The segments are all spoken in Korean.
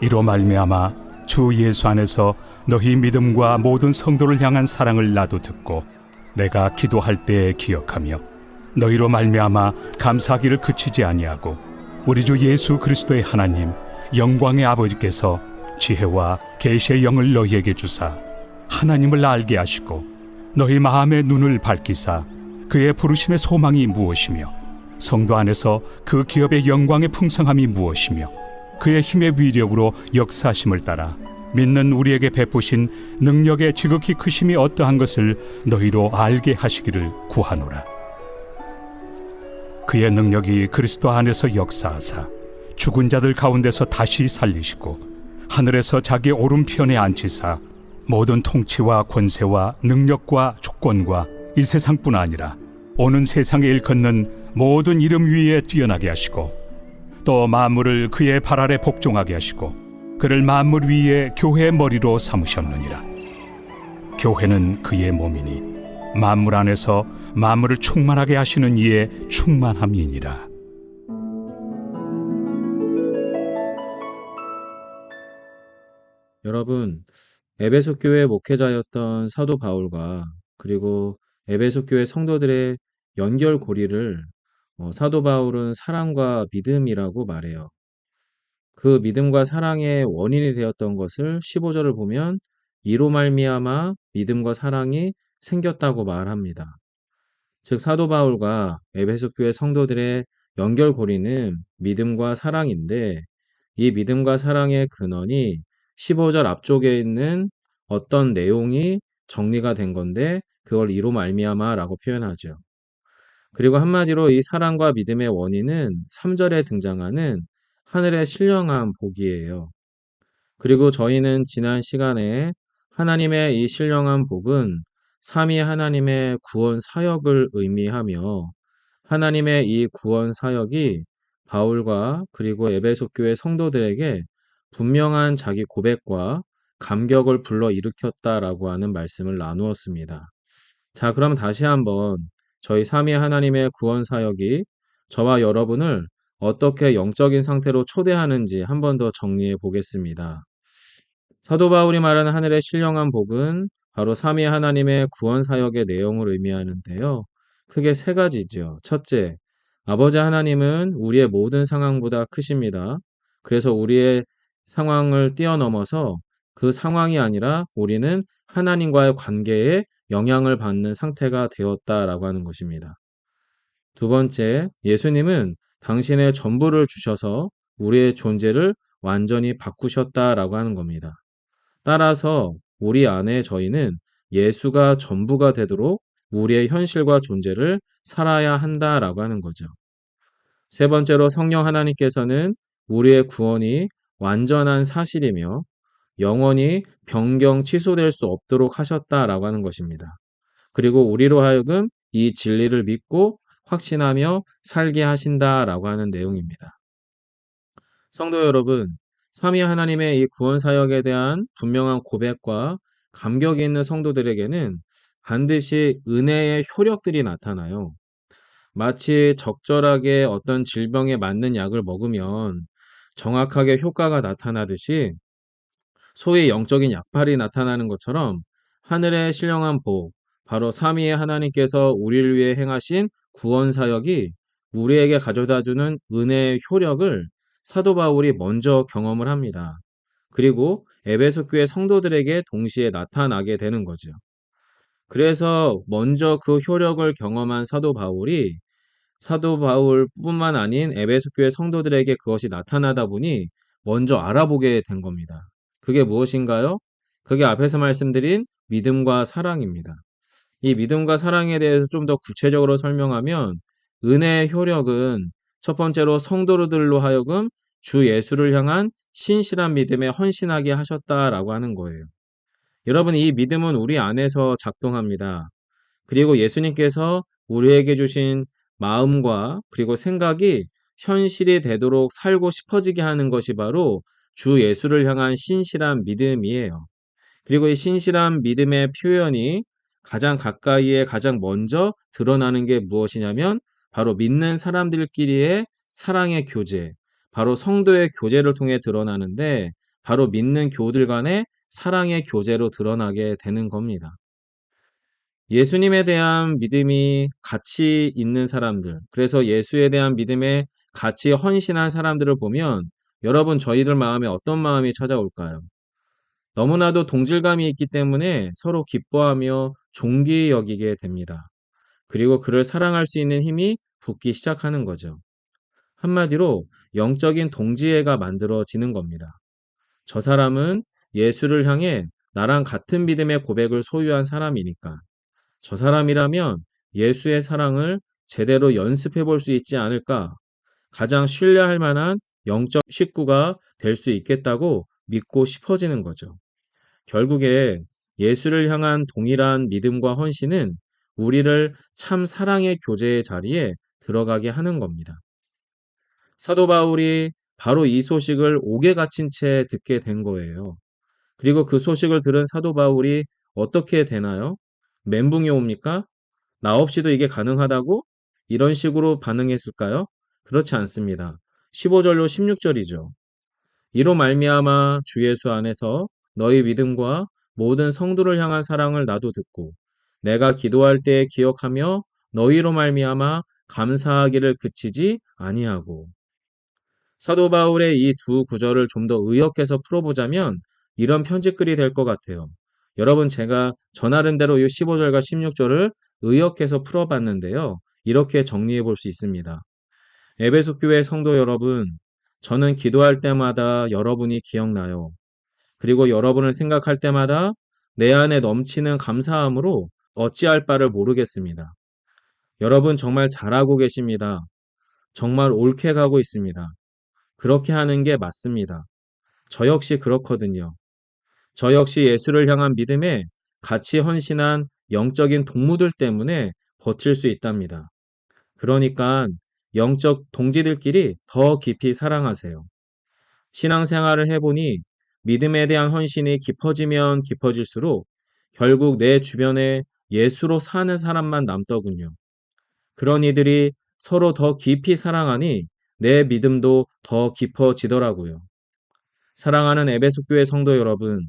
이로 말미암아 주 예수 안에서 너희 믿음과 모든 성도를 향한 사랑을 나도 듣고 내가 기도할 때에 기억하며 너희로 말미암아 감사하기를 그치지 아니하고 우리 주 예수 그리스도의 하나님 영광의 아버지께서 지혜와 계시의 영을 너희에게 주사 하나님을 알게 하시고 너희 마음의 눈을 밝히사 그의 부르심의 소망이 무엇이며 성도 안에서 그 기업의 영광의 풍성함이 무엇이며 그의 힘의 위력으로 역사하심을 따라 믿는 우리에게 베푸신 능력의 지극히 크심이 어떠한 것을 너희로 알게 하시기를 구하노라. 그의 능력이 그리스도 안에서 역사하사 죽은 자들 가운데서 다시 살리시고 하늘에서 자기 오른편에 앉히사 모든 통치와 권세와 능력과 주권과 이 세상뿐 아니라 오는 세상에 일컫는 모든 이름 위에 뛰어나게 하시고 또 만물을 그의 발 아래 복종하게 하시고 그를 만물 위에 교회의 머리로 삼으셨느니라. 교회는 그의 몸이니 만물 안에서 만물을 충만하게 하시는 이의 충만함이니라. 여러분, 에베소 교회 목회자였던 사도 바울과 그리고 에베소 교회 성도들의 연결고리를 사도 바울은 사랑과 믿음이라고 말해요. 그 믿음과 사랑의 원인이 되었던 것을 15절을 보면 이로 말미암아 믿음과 사랑이 생겼다고 말합니다. 즉 사도 바울과 에베소 교회 성도들의 연결고리는 믿음과 사랑인데 이 믿음과 사랑의 근원이 15절 앞쪽에 있는 어떤 내용이 정리가 된 건데 그걸 이로 말미암아라고 표현하죠. 그리고 한마디로 이 사랑과 믿음의 원인은 3절에 등장하는 하늘의 신령한 복이에요. 그리고 저희는 지난 시간에 하나님의 이 신령한 복은 삼위 하나님의 구원 사역을 의미하며 하나님의 이 구원 사역이 바울과 그리고 에베소 교회 성도들에게 분명한 자기 고백과 감격을 불러일으켰다라고 하는 말씀을 나누었습니다. 자, 그럼 다시 한번 저희 삼위 하나님의 구원 사역이 저와 여러분을 어떻게 영적인 상태로 초대하는지 한 번 더 정리해 보겠습니다. 사도 바울이 말하는 하늘의 신령한 복은 바로 삼위 하나님의 구원 사역의 내용을 의미하는데요. 크게 세 가지죠. 첫째, 아버지 하나님은 우리의 모든 상황보다 크십니다. 그래서 우리의 상황을 뛰어넘어서 그 상황이 아니라 우리는 하나님과의 관계에 영향을 받는 상태가 되었다라고 하는 것입니다. 두 번째, 예수님은 당신의 전부를 주셔서 우리의 존재를 완전히 바꾸셨다라고 하는 겁니다. 따라서 우리 안에 저희는 예수가 전부가 되도록 우리의 현실과 존재를 살아야 한다라고 하는 거죠. 세 번째로 성령 하나님께서는 우리의 구원이 완전한 사실이며 영원히 변경 취소될 수 없도록 하셨다라고 하는 것입니다. 그리고 우리로 하여금 이 진리를 믿고 확신하며 살게 하신다라고 하는 내용입니다. 성도 여러분, 삼위 하나님의 이 구원 사역에 대한 분명한 고백과 감격이 있는 성도들에게는 반드시 은혜의 효력들이 나타나요. 마치 적절하게 어떤 질병에 맞는 약을 먹으면 정확하게 효과가 나타나듯이 소위 영적인 약팔이 나타나는 것처럼 하늘의 신령한 복, 바로 삼위의 하나님께서 우리를 위해 행하신 구원 사역이 우리에게 가져다주는 은혜의 효력을 사도 바울이 먼저 경험을 합니다. 그리고 에베소 교회 성도들에게 동시에 나타나게 되는 거죠. 그래서 먼저 그 효력을 경험한 사도 바울뿐만 아닌 에베소 교회 성도들에게 그것이 나타나다 보니 먼저 알아보게 된 겁니다. 그게 무엇인가요? 그게 앞에서 말씀드린 믿음과 사랑입니다. 이 믿음과 사랑에 대해서 좀 더 구체적으로 설명하면 은혜의 효력은 첫 번째로 성도들로 하여금 주 예수를 향한 신실한 믿음에 헌신하게 하셨다라고 하는 거예요. 여러분, 이 믿음은 우리 안에서 작동합니다. 그리고 예수님께서 우리에게 주신 마음과 그리고 생각이 현실이 되도록 살고 싶어지게 하는 것이 바로 주 예수를 향한 신실한 믿음이에요. 그리고 이 신실한 믿음의 표현이 가장 가까이에 가장 먼저 드러나는 게 무엇이냐면 바로 믿는 사람들끼리의 사랑의 교제, 바로 성도의 교제를 통해 드러나는데 바로 믿는 교우들 간의 사랑의 교제로 드러나게 되는 겁니다. 예수님에 대한 믿음이 가치 있는 사람들, 그래서 예수에 대한 믿음에 같이 헌신한 사람들을 보면 여러분 저희들 마음에 어떤 마음이 찾아올까요? 너무나도 동질감이 있기 때문에 서로 기뻐하며 존귀히 여기게 됩니다. 그리고 그를 사랑할 수 있는 힘이 붙기 시작하는 거죠. 한마디로 영적인 동지애가 만들어지는 겁니다. 저 사람은 예수를 향해 나랑 같은 믿음의 고백을 소유한 사람이니까 저 사람이라면 예수의 사랑을 제대로 연습해 볼 수 있지 않을까? 가장 신뢰할 만한 영적 식구가 될 수 있겠다고 믿고 싶어지는 거죠. 결국에 예수를 향한 동일한 믿음과 헌신은 우리를 참 사랑의 교제의 자리에 들어가게 하는 겁니다. 사도 바울이 바로 이 소식을 옥에 갇힌 채 듣게 된 거예요. 그리고 그 소식을 들은 사도 바울이 어떻게 되나요? 멘붕이 옵니까? 나 없이도 이게 가능하다고? 이런 식으로 반응했을까요? 그렇지 않습니다. 15절로 16절이죠. 이로 말미암아 주 예수 안에서 너희 믿음과 모든 성도를 향한 사랑을 나도 듣고 내가 기도할 때에 기억하며 너희로 말미암아 감사하기를 그치지 아니하고. 사도 바울의 이 두 구절을 좀 더 의역해서 풀어보자면 이런 편집글이 될 것 같아요. 여러분 제가 저 나름대로 이 15절과 16절을 의역해서 풀어봤는데요. 이렇게 정리해 볼 수 있습니다. 에베소 교회 성도 여러분, 저는 기도할 때마다 여러분이 기억나요. 그리고 여러분을 생각할 때마다 내 안에 넘치는 감사함으로 어찌할 바를 모르겠습니다. 여러분 정말 잘하고 계십니다. 정말 옳게 가고 있습니다. 그렇게 하는 게 맞습니다. 저 역시 그렇거든요. 저 역시 예수를 향한 믿음에 같이 헌신한 영적인 동무들 때문에 버틸 수 있답니다. 그러니까 영적 동지들끼리 더 깊이 사랑하세요. 신앙생활을 해보니 믿음에 대한 헌신이 깊어지면 깊어질수록 결국 내 주변에 예수로 사는 사람만 남더군요. 그런 이들이 서로 더 깊이 사랑하니 내 믿음도 더 깊어지더라고요. 사랑하는 에베소 교회 성도 여러분,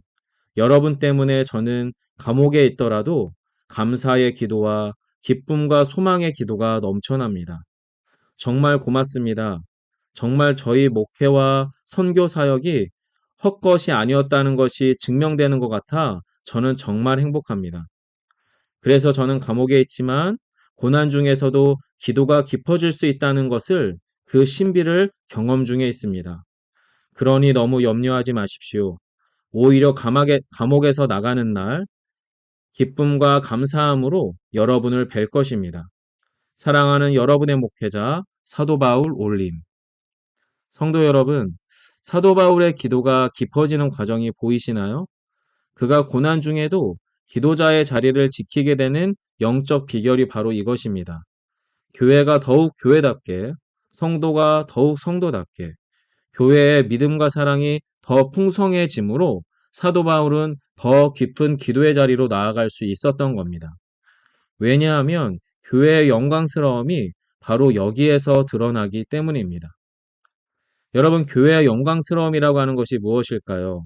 여러분 때문에 저는 감옥에 있더라도 감사의 기도와 기쁨과 소망의 기도가 넘쳐납니다. 정말 고맙습니다. 정말 저희 목회와 선교 사역이 헛것이 아니었다는 것이 증명되는 것 같아 저는 정말 행복합니다. 그래서 저는 감옥에 있지만 고난 중에서도 기도가 깊어질 수 있다는 것을 그 신비를 경험 중에 있습니다. 그러니 너무 염려하지 마십시오. 오히려 감옥에서 나가는 날 기쁨과 감사함으로 여러분을 뵐 것입니다. 사랑하는 여러분의 목회자 사도 바울 올림. 성도 여러분, 사도 바울의 기도가 깊어지는 과정이 보이시나요? 그가 고난 중에도 기도자의 자리를 지키게 되는 영적 비결이 바로 이것입니다. 교회가 더욱 교회답게, 성도가 더욱 성도답게, 교회의 믿음과 사랑이 더 풍성해지므로 사도 바울은 더 깊은 기도의 자리로 나아갈 수 있었던 겁니다. 왜냐하면 교회의 영광스러움이 바로 여기에서 드러나기 때문입니다. 여러분, 교회의 영광스러움이라고 하는 것이 무엇일까요?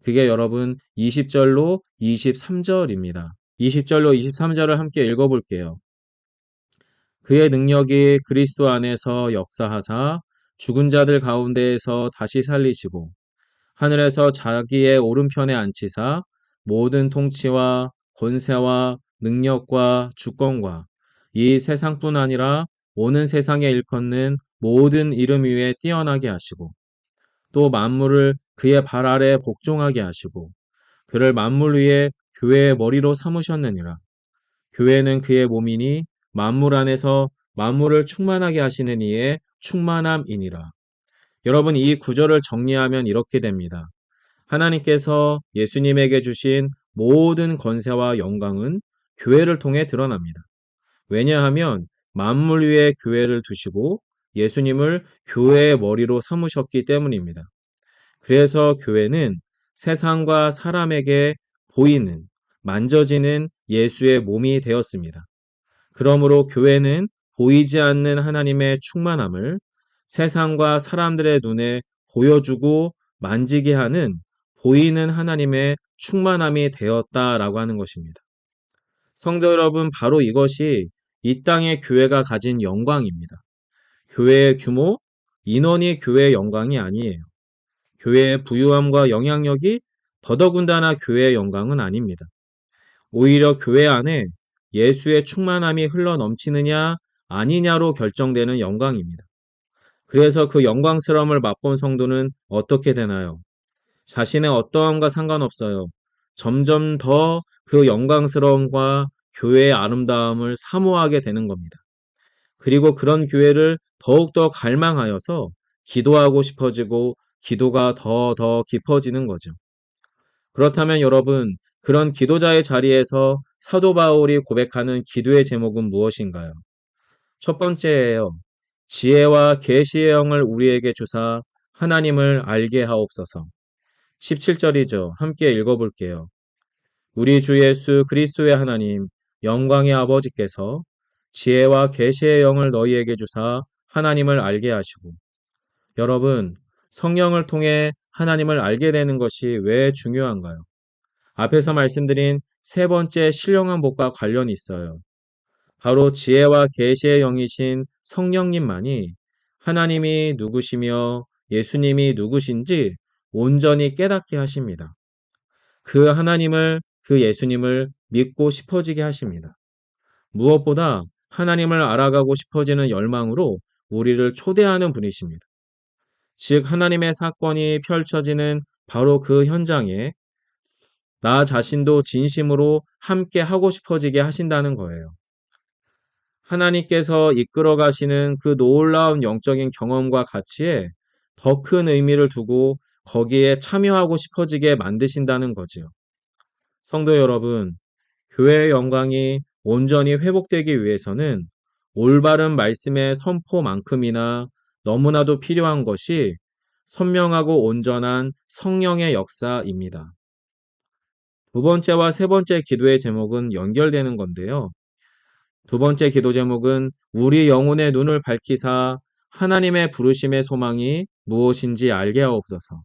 그게 여러분 20절로 23절입니다. 20절로 23절을 함께 읽어볼게요. 그의 능력이 그리스도 안에서 역사하사 죽은 자들 가운데에서 다시 살리시고 하늘에서 자기의 오른편에 앉히사 모든 통치와 권세와 능력과 주권과 이 세상뿐 아니라 오는 세상에 일컫는 모든 이름 위에 뛰어나게 하시고 또 만물을 그의 발 아래 복종하게 하시고 그를 만물 위에 교회의 머리로 삼으셨느니라. 교회는 그의 몸이니 만물 안에서 만물을 충만하게 하시는 이의 충만함이니라. 여러분 이 구절을 정리하면 이렇게 됩니다. 하나님께서 예수님에게 주신 모든 권세와 영광은 교회를 통해 드러납니다. 왜냐하면 만물 위에 교회를 두시고 예수님을 교회의 머리로 삼으셨기 때문입니다. 그래서 교회는 세상과 사람에게 보이는, 만져지는 예수의 몸이 되었습니다. 그러므로 교회는 보이지 않는 하나님의 충만함을 세상과 사람들의 눈에 보여주고 만지게 하는 보이는 하나님의 충만함이 되었다라고 하는 것입니다. 성도 여러분, 바로 이것이 이 땅의 교회가 가진 영광입니다. 교회의 규모, 인원이 교회의 영광이 아니에요. 교회의 부유함과 영향력이 더더군다나 교회의 영광은 아닙니다. 오히려 교회 안에 예수의 충만함이 흘러 넘치느냐 아니냐로 결정되는 영광입니다. 그래서 그 영광스러움을 맛본 성도는 어떻게 되나요? 자신의 어떠함과 상관없어요. 점점 더 그 영광스러움과 교회의 아름다움을 사모하게 되는 겁니다. 그리고 그런 교회를 더욱더 갈망하여서 기도하고 싶어지고 기도가 더 깊어지는 거죠. 그렇다면 여러분, 그런 기도자의 자리에서 사도 바울이 고백하는 기도의 제목은 무엇인가요? 첫 번째예요. 지혜와 계시의 영을 우리에게 주사 하나님을 알게 하옵소서. 17절이죠. 함께 읽어볼게요. 우리 주 예수 그리스도의 하나님, 영광의 아버지께서 지혜와 계시의 영을 너희에게 주사 하나님을 알게 하시고, 여러분, 성령을 통해 하나님을 알게 되는 것이 왜 중요한가요? 앞에서 말씀드린 세 번째 신령한 복과 관련이 있어요. 바로 지혜와 계시의 영이신 성령님만이 하나님이 누구시며 예수님이 누구신지 온전히 깨닫게 하십니다. 그 하나님을, 그 예수님을 믿고 싶어지게 하십니다. 무엇보다 하나님을 알아가고 싶어지는 열망으로 우리를 초대하는 분이십니다. 즉, 하나님의 사건이 펼쳐지는 바로 그 현장에 나 자신도 진심으로 함께 하고 싶어지게 하신다는 거예요. 하나님께서 이끌어 가시는 그 놀라운 영적인 경험과 가치에 더 큰 의미를 두고 거기에 참여하고 싶어지게 만드신다는 거지요. 성도 여러분, 교회의 영광이 온전히 회복되기 위해서는 올바른 말씀의 선포만큼이나 너무나도 필요한 것이 선명하고 온전한 성령의 역사입니다. 두 번째와 세 번째 기도의 제목은 연결되는 건데요. 두 번째 기도 제목은 우리 영혼의 눈을 밝히사 하나님의 부르심의 소망이 무엇인지 알게 하옵소서.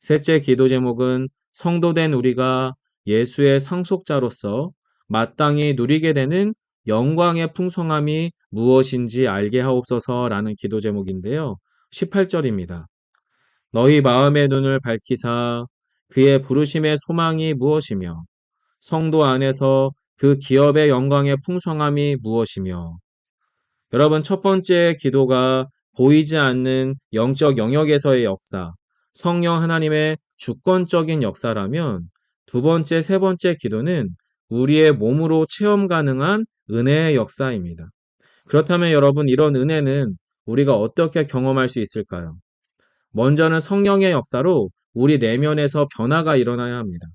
셋째 기도 제목은 성도된 우리가 예수의 상속자로서 마땅히 누리게 되는 영광의 풍성함이 무엇인지 알게 하옵소서라는 기도 제목인데요. 18절입니다. 너희 마음의 눈을 밝히사 그의 부르심의 소망이 무엇이며 성도 안에서 그 기업의 영광의 풍성함이 무엇이며, 여러분, 첫 번째 기도가 보이지 않는 영적 영역에서의 역사, 성령 하나님의 주권적인 역사라면 두 번째, 세 번째 기도는 우리의 몸으로 체험 가능한 은혜의 역사입니다. 그렇다면 여러분, 이런 은혜는 우리가 어떻게 경험할 수 있을까요? 먼저는 성령의 역사로 우리 내면에서 변화가 일어나야 합니다.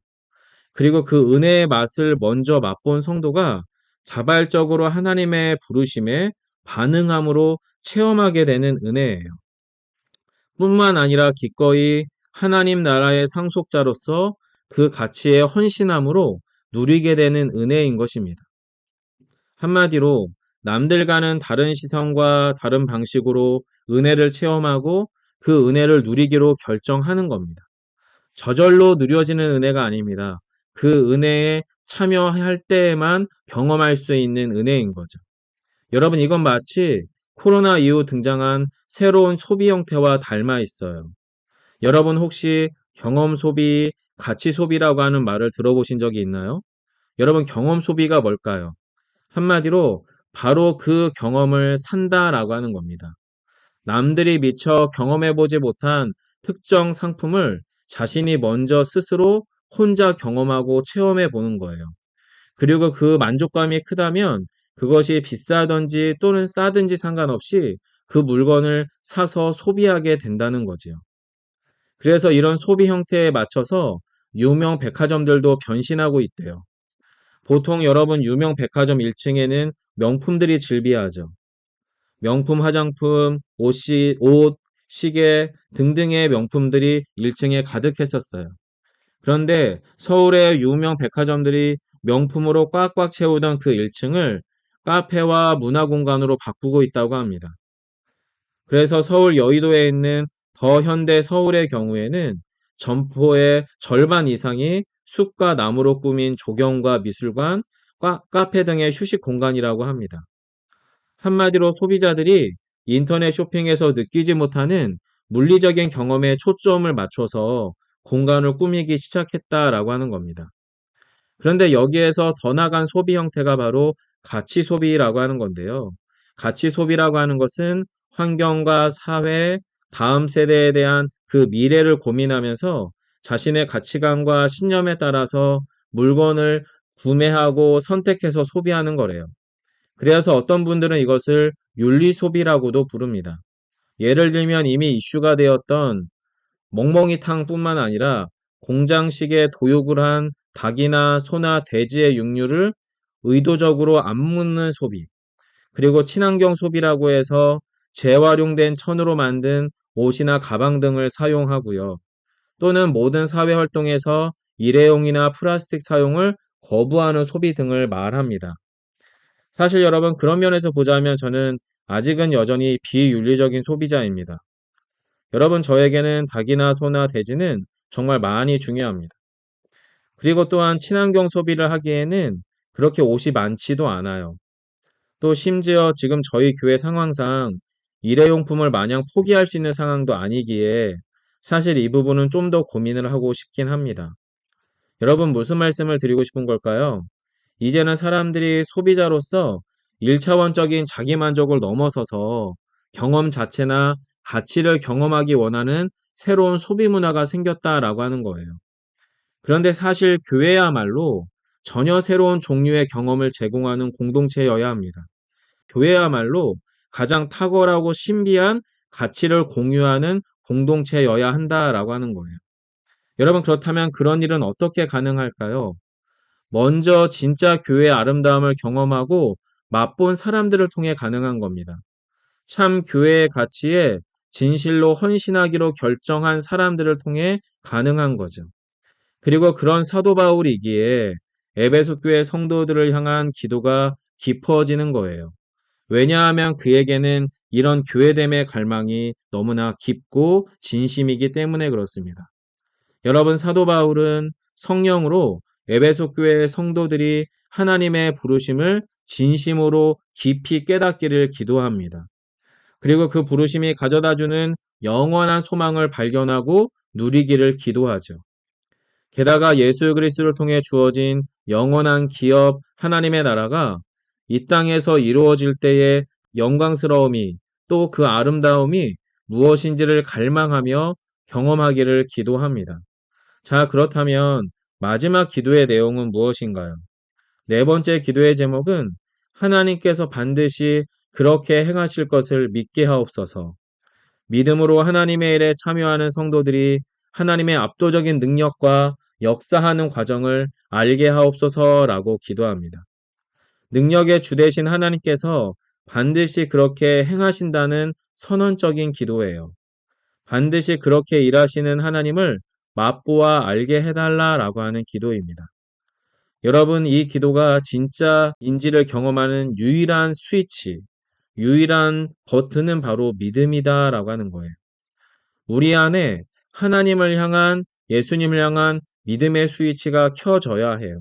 그리고 그 은혜의 맛을 먼저 맛본 성도가 자발적으로 하나님의 부르심에 반응함으로 체험하게 되는 은혜예요. 뿐만 아니라 기꺼이 하나님 나라의 상속자로서 그 가치에 헌신함으로 누리게 되는 은혜인 것입니다. 한마디로 남들과는 다른 시선과 다른 방식으로 은혜를 체험하고 그 은혜를 누리기로 결정하는 겁니다. 저절로 누려지는 은혜가 아닙니다. 그 은혜에 참여할 때에만 경험할 수 있는 은혜인 거죠. 여러분, 이건 마치 코로나 이후 등장한 새로운 소비 형태와 닮아 있어요. 여러분 혹시 경험 소비, 가치 소비라고 하는 말을 들어보신 적이 있나요? 여러분, 경험 소비가 뭘까요? 한마디로 바로 그 경험을 산다라고 하는 겁니다. 남들이 미처 경험해보지 못한 특정 상품을 자신이 먼저 스스로 혼자 경험하고 체험해 보는 거예요. 그리고 그 만족감이 크다면 그것이 비싸든지 또는 싸든지 상관없이 그 물건을 사서 소비하게 된다는 거지요. 그래서 이런 소비 형태에 맞춰서 유명 백화점들도 변신하고 있대요. 보통 여러분 유명 백화점 1층에는 명품들이 즐비하죠. 명품 화장품, 옷, 시계 등등의 명품들이 1층에 가득했었어요. 그런데 서울의 유명 백화점들이 명품으로 꽉꽉 채우던 그 1층을 카페와 문화공간으로 바꾸고 있다고 합니다. 그래서 서울 여의도에 있는 더 현대 서울의 경우에는 점포의 절반 이상이 숲과 나무로 꾸민 조경과 미술관, 카페 등의 휴식 공간이라고 합니다. 한마디로 소비자들이 인터넷 쇼핑에서 느끼지 못하는 물리적인 경험에 초점을 맞춰서 공간을 꾸미기 시작했다라고 하는 겁니다. 그런데 여기에서 더 나간 소비 형태가 바로 가치 소비라고 하는 건데요. 가치 소비라고 하는 것은 환경과 사회, 다음 세대에 대한 그 미래를 고민하면서 자신의 가치관과 신념에 따라서 물건을 구매하고 선택해서 소비하는 거래요. 그래서 어떤 분들은 이것을 윤리 소비라고도 부릅니다. 예를 들면 이미 이슈가 되었던 멍멍이탕뿐만 아니라 공장식의 도육을 한 닭이나 소나 돼지의 육류를 의도적으로 안 묻는 소비, 그리고 친환경 소비라고 해서 재활용된 천으로 만든 옷이나 가방 등을 사용하고요. 또는 모든 사회 활동에서 일회용이나 플라스틱 사용을 거부하는 소비 등을 말합니다. 사실 여러분, 그런 면에서 보자면 저는 아직은 여전히 비윤리적인 소비자입니다. 여러분, 저에게는 닭이나 소나 돼지는 정말 많이 중요합니다. 그리고 또한 친환경 소비를 하기에는 그렇게 옷이 많지도 않아요. 또 심지어 지금 저희 교회 상황상 일회용품을 마냥 포기할 수 있는 상황도 아니기에 사실 이 부분은 좀 더 고민을 하고 싶긴 합니다. 여러분, 무슨 말씀을 드리고 싶은 걸까요? 이제는 사람들이 소비자로서 1차원적인 자기 만족을 넘어서서 경험 자체나 가치를 경험하기 원하는 새로운 소비 문화가 생겼다라고 하는 거예요. 그런데 사실 교회야말로 전혀 새로운 종류의 경험을 제공하는 공동체여야 합니다. 교회야말로 가장 탁월하고 신비한 가치를 공유하는 공동체여야 한다라고 하는 거예요. 여러분, 그렇다면 그런 일은 어떻게 가능할까요? 먼저 진짜 교회의 아름다움을 경험하고 맛본 사람들을 통해 가능한 겁니다. 참 교회의 가치에 진실로 헌신하기로 결정한 사람들을 통해 가능한 거죠. 그리고 그런 사도 바울이기에 에베소 교회 성도들을 향한 기도가 깊어지는 거예요. 왜냐하면 그에게는 이런 교회됨의 갈망이 너무나 깊고 진심이기 때문에 그렇습니다. 여러분, 사도 바울은 성령으로 에베소 교회의 성도들이 하나님의 부르심을 진심으로 깊이 깨닫기를 기도합니다. 그리고 그 부르심이 가져다주는 영원한 소망을 발견하고 누리기를 기도하죠. 게다가 예수 그리스도를 통해 주어진 영원한 기업 하나님의 나라가 이 땅에서 이루어질 때의 영광스러움이, 또 그 아름다움이 무엇인지를 갈망하며 경험하기를 기도합니다. 자, 그렇다면 마지막 기도의 내용은 무엇인가요? 네 번째 기도의 제목은 하나님께서 반드시 그렇게 행하실 것을 믿게 하옵소서. 믿음으로 하나님의 일에 참여하는 성도들이 하나님의 압도적인 능력과 역사하는 과정을 알게 하옵소서라고 기도합니다. 능력의 주 되신 하나님께서 반드시 그렇게 행하신다는 선언적인 기도예요. 반드시 그렇게 일하시는 하나님을 맛보아 알게 해달라라고 하는 기도입니다. 여러분, 이 기도가 진짜인지를 경험하는 유일한 스위치, 유일한 버튼은 바로 믿음이다라고 하는 거예요. 우리 안에 하나님을 향한, 예수님을 향한 믿음의 스위치가 켜져야 해요.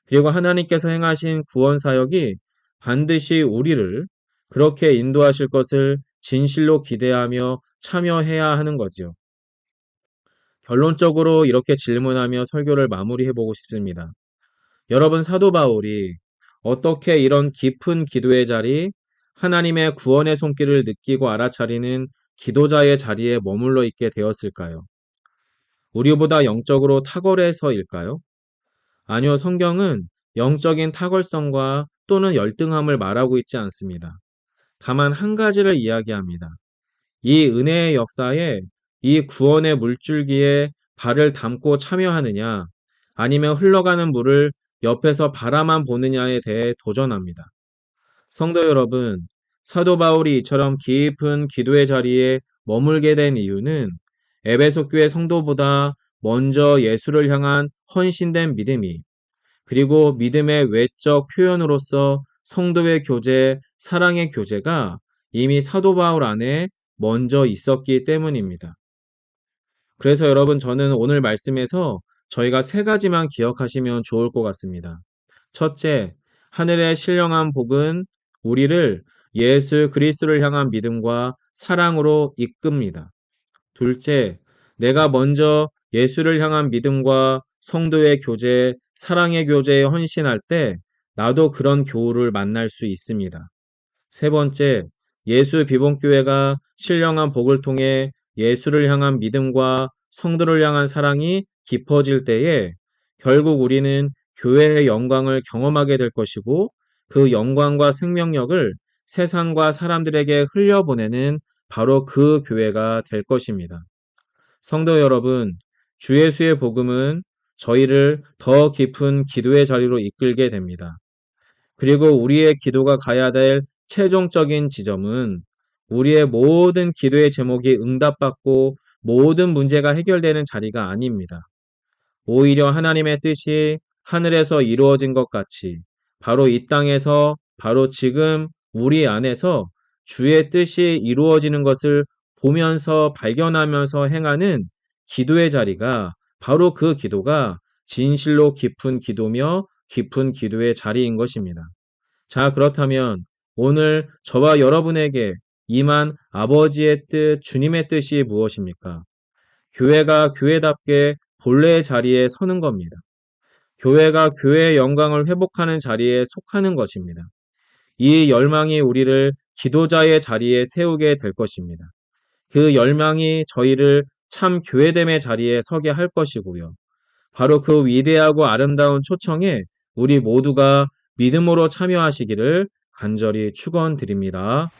그리고 하나님께서 행하신 구원 사역이 반드시 우리를 그렇게 인도하실 것을 진실로 기대하며 참여해야 하는 거지요. 결론적으로 이렇게 질문하며 설교를 마무리해보고 싶습니다. 여러분, 사도 바울이 어떻게 이런 깊은 기도의 자리, 하나님의 구원의 손길을 느끼고 알아차리는 기도자의 자리에 머물러 있게 되었을까요? 우리보다 영적으로 탁월해서일까요? 아니요, 성경은 영적인 탁월성과 또는 열등함을 말하고 있지 않습니다. 다만 한 가지를 이야기합니다. 이 은혜의 역사에, 이 구원의 물줄기에 발을 담고 참여하느냐, 아니면 흘러가는 물을 옆에서 바라만 보느냐에 대해 도전합니다. 성도 여러분, 사도 바울이 이처럼 깊은 기도의 자리에 머물게 된 이유는 에베소 교회 성도보다 먼저 예수를 향한 헌신된 믿음이, 그리고 믿음의 외적 표현으로서 성도의 교제, 사랑의 교제가 이미 사도 바울 안에 먼저 있었기 때문입니다. 그래서 여러분, 저는 오늘 말씀에서 저희가 세 가지만 기억하시면 좋을 것 같습니다. 첫째, 하늘의 신령한 복은 우리를 예수 그리스도를 향한 믿음과 사랑으로 이끕니다. 둘째, 내가 먼저 예수를 향한 믿음과 성도의 교제, 사랑의 교제에 헌신할 때 나도 그런 교우를 만날 수 있습니다. 세 번째, 예수 비봉교회가 신령한 복을 통해 예수를 향한 믿음과 성도를 향한 사랑이 깊어질 때에 결국 우리는 교회의 영광을 경험하게 될 것이고, 그 영광과 생명력을 세상과 사람들에게 흘려보내는 바로 그 교회가 될 것입니다. 성도 여러분, 주 예수의 복음은 저희를 더 깊은 기도의 자리로 이끌게 됩니다. 그리고 우리의 기도가 가야 될 최종적인 지점은 우리의 모든 기도의 제목이 응답받고 모든 문제가 해결되는 자리가 아닙니다. 오히려 하나님의 뜻이 하늘에서 이루어진 것 같이 바로 이 땅에서 바로 지금 우리 안에서 주의 뜻이 이루어지는 것을 보면서 발견하면서 행하는 기도의 자리가, 바로 그 기도가 진실로 깊은 기도며 깊은 기도의 자리인 것입니다. 자, 그렇다면 오늘 저와 여러분에게 임한 아버지의 뜻, 주님의 뜻이 무엇입니까? 교회가 교회답게 본래의 자리에 서는 겁니다. 교회가 교회의 영광을 회복하는 자리에 속하는 것입니다. 이 열망이 우리를 기도자의 자리에 세우게 될 것입니다. 그 열망이 저희를 참 교회됨의 자리에 서게 할 것이고요. 바로 그 위대하고 아름다운 초청에 우리 모두가 믿음으로 참여하시기를 간절히 축원드립니다.